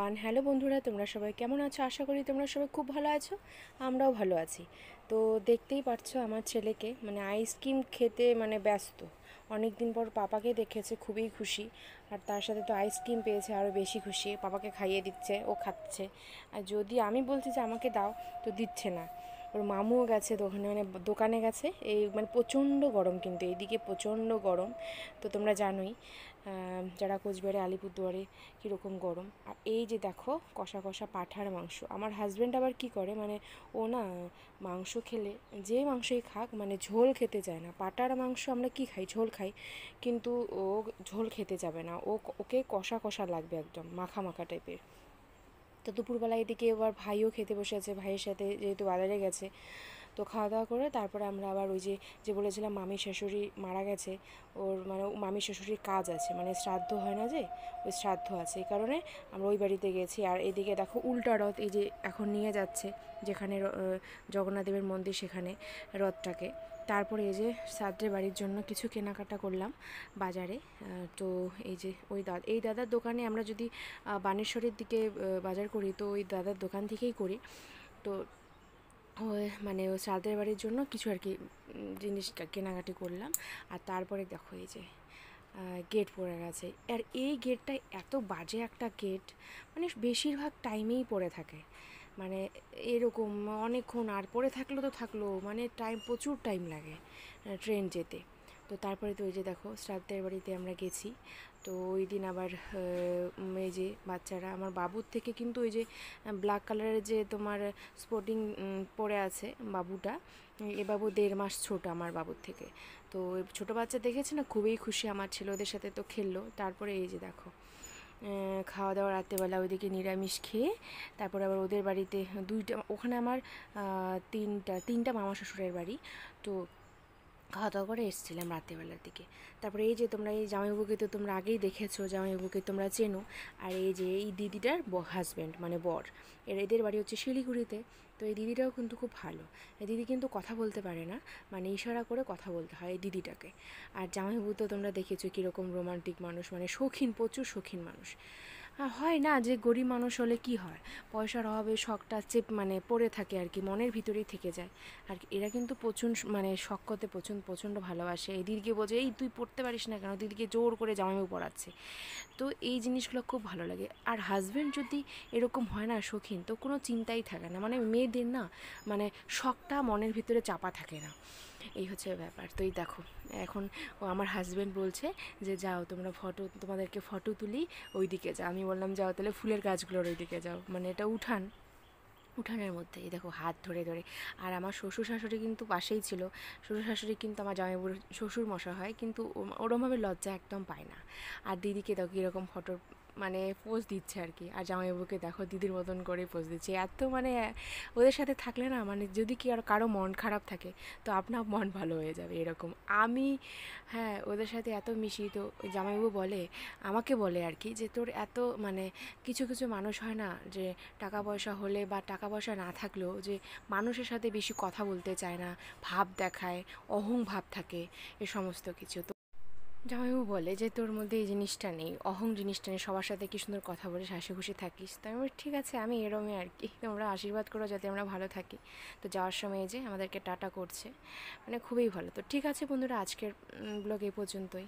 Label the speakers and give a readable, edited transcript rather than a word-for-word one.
Speaker 1: Everyone, hello বন্ধুরা, তোমরা সবাই কেমন আছো? আশা করি তোমরা সবাই খুব ভালো আছো। আমরাও ভালো আছি। তো দেখতেই পারছো আমার ছেলেকে আইসক্রিম খেতে ব্যস্ত। অনেক দিন পর পাপাকে দেখেছে, খুবই খুশি। আর তার সাথে তো আইসক্রিম পেয়েছে, আরও বেশি খুশি। পাপাকে খাইয়ে দিচ্ছে, ও খাচ্ছে। আর যদি আমি বলছি যে আমাকে দাও, তো দিচ্ছে না। ওর মামুও গেছে দোকানে, দোকানে গেছে। এই প্রচণ্ড গরম, কিন্তু এইদিকে প্রচণ্ড গরম। তো তোমরা জানোই যারা কোচবিহারে, আলিপুরদুয়ারে কীরকম গরম। আর এই যে দেখো কষা কষা পাঁঠার মাংস। আমার হাজব্যান্ড আবার কি করে, ও না মাংস খেলে, যে মাংসই খাক, ঝোল খেতে চায় না। পাঁঠার মাংস আমরা কি খাই, ঝোল খাই, কিন্তু ও ঝোল খেতে যাবে না। ওকে কষা কষা লাগবে, একদম মাখা মাখা টাইপের। তো দুপুরবেলা এদিকে এবার ভাইও খেতে বসে আছে, ভাইয়ের সাথে যেহেতু বাজারে গেছে। তো খাওয়া দাওয়া করে তারপরে আমরা আবার ওই যে বলেছিলাম মামি শাশুড়ি মারা গেছে, ওর মামি শাশুড়ির কাজ আছে, শ্রাদ্ধ হয় না যে, ওই শ্রাদ্ধ আছে, এই কারণে আমরা ওই বাড়িতে গেছি। আর এদিকে দেখো উল্টা রথ এই যে এখন নিয়ে যাচ্ছে, যেখানে জগন্নাথদেবের মন্দির, সেখানে রথটাকে। তারপরে এই যে শ্রাদ্ধের বাড়ির জন্য কিছু কেনাকাটা করলাম বাজারে। তো এই দাদার দোকানে আমরা যদি বানেশ্বরের দিকে বাজার করি, তো ওই দাদার দোকান থেকেই করি। তো ওই ওই শ্রাদ্ধের বাড়ির জন্য কিছু আর কি জিনিস কেনাকাটি করলাম। আর তারপরে দেখো এই যে গেট পড়ে গেছে। আর এই গেটটা এত বাজে একটা গেট, বেশিরভাগ টাইমেই পড়ে থাকে, এরকম অনেকক্ষণ। আর পড়ে থাকলো তো থাকলো, প্রচুর টাইম লাগে ট্রেন যেতে। তো তারপরে তো ওই যে দেখো শ্রাদ্ধের বাড়িতে আমরা গেছি। তো ওই দিন আবার এই যে বাচ্চারা, আমার বাবুর থেকে কিন্তু ওই যে ব্ল্যাক কালারের যে তোমার স্পোর্টিং পরে আছে বাবুটা, এ বাবু 1.5 মাস ছোট আমার বাবুর থেকে। তো ছোটো বাচ্চা দেখেছে না, খুবই খুশি আমার ছেলে, ওদের সাথে তো খেললো। তারপরে এই যে দেখো খাওয়া দাওয়া রাত্রেবেলা ওইদিকে নিরামিষ খেয়ে তারপরে আবার ওদের বাড়িতে ওখানে আমার তিনটা মামা শ্বশুরের বাড়ি। তো খাওয়া দাওয়া করে এসেছিলাম রাত্রেবেলার দিকে। তারপরে এই যে তোমরা এই জামাইবাবুকে তো তোমরা আগেই দেখেছো, জামাইবাবুকে তোমরা চেনো। আর এই যে এই দিদিটার হাজব্যান্ড বর, এদের বাড়ি হচ্ছে শিলিগুড়িতে। তো এই দিদিটাও কিন্তু খুব ভালো। এই দিদি কিন্তু কথা বলতে পারে না, ইশারা করে কথা বলতে হয় এই দিদিটাকে। আর জামাইবাবু তো তোমরা দেখেছো কীরকম রোমান্টিক মানুষ, শৌখিন, প্রচুর শৌখিন মানুষ। হয় না যে গরিব মানুষ হলে কি হয়, পয়সার অভাবে শখটা পড়ে থাকে আর কি, মনের ভিতরেই থেকে যায়। আর এরা কিন্তু প্রচুর শখ করতে প্রচণ্ড ভালোবাসে। এই দিদিকে বোঝে, এই তুই পড়তে পারিস না কেন, দিদিকে জোর করে জামাইবাবু পড়াচ্ছে। তো এই জিনিসগুলো খুব ভালো লাগে। আর হাজব্যান্ড যদি এরকম হয় না শৌখিন, তো কোনো চিন্তাই থাকে না, মেয়েদের না শখটা মনের ভিতরে চাপা থাকে না। এই হচ্ছে ব্যাপার। তো এই দেখো এখন আমার হাজব্যান্ড বলছে যে যাও তোমরা তোমাদেরকে ফটো তুলি, ওই দিকে যাও। আমি বললাম যাও তাহলে ফুলের গাছগুলোর ওই দিকে যাও, এটা উঠানের মধ্যে। এই দেখো হাত ধরে ধরে। আর আমার শ্বশুর শাশুড়ি কিন্তু পাশেই ছিল। শ্বশুর শাশুড়ি কিন্তু আমার জামাইবাবুর শ্বশুর মশা হয়, কিন্তু ওরমভাবে লজ্জা একদম পায় না। আর দিদিকে দেখো কীরকম ফটো পোজ দিচ্ছে আর কি। আর জামাইবাবুকে দেখো দিদির মতন করে পোজ দিচ্ছে। এত ওদের সাথে থাকলে না, যদি কি আর কারো মন খারাপ থাকে, তো আপনার মন ভালো হয়ে যাবে এরকম। আমি হ্যাঁ ওদের সাথে এত মিশি, তো ওই জামাইবাবু আমাকে বলে আর কি, যে তোর এত কিছু কিছু মানুষ হয় না, যে টাকা পয়সা হলে বা টাকা পয়সা না থাকলেও যে মানুষের সাথে বেশি কথা বলতে চায় না, ভাব দেখায়, অহং ভাব থাকে, এ সমস্ত কিছু। তো জামাইবাবু বলে যে তোর মধ্যে এই জিনিসটা নেই, অহং জিনিসটা নেই, সবার সাথে কি সুন্দর কথা বলে হাসি খুশি থাকিস। তো আমি বলি ঠিক আছে, আমি এরমই আর কি, তোমরা আশীর্বাদ করো যাতে আমরা ভালো থাকি। তো যাওয়ার সময় এই যে আমাদেরকে টাটা করছে, খুবই ভালো। তো ঠিক আছে বন্ধুরা, আজকের ব্লগ এই পর্যন্তই।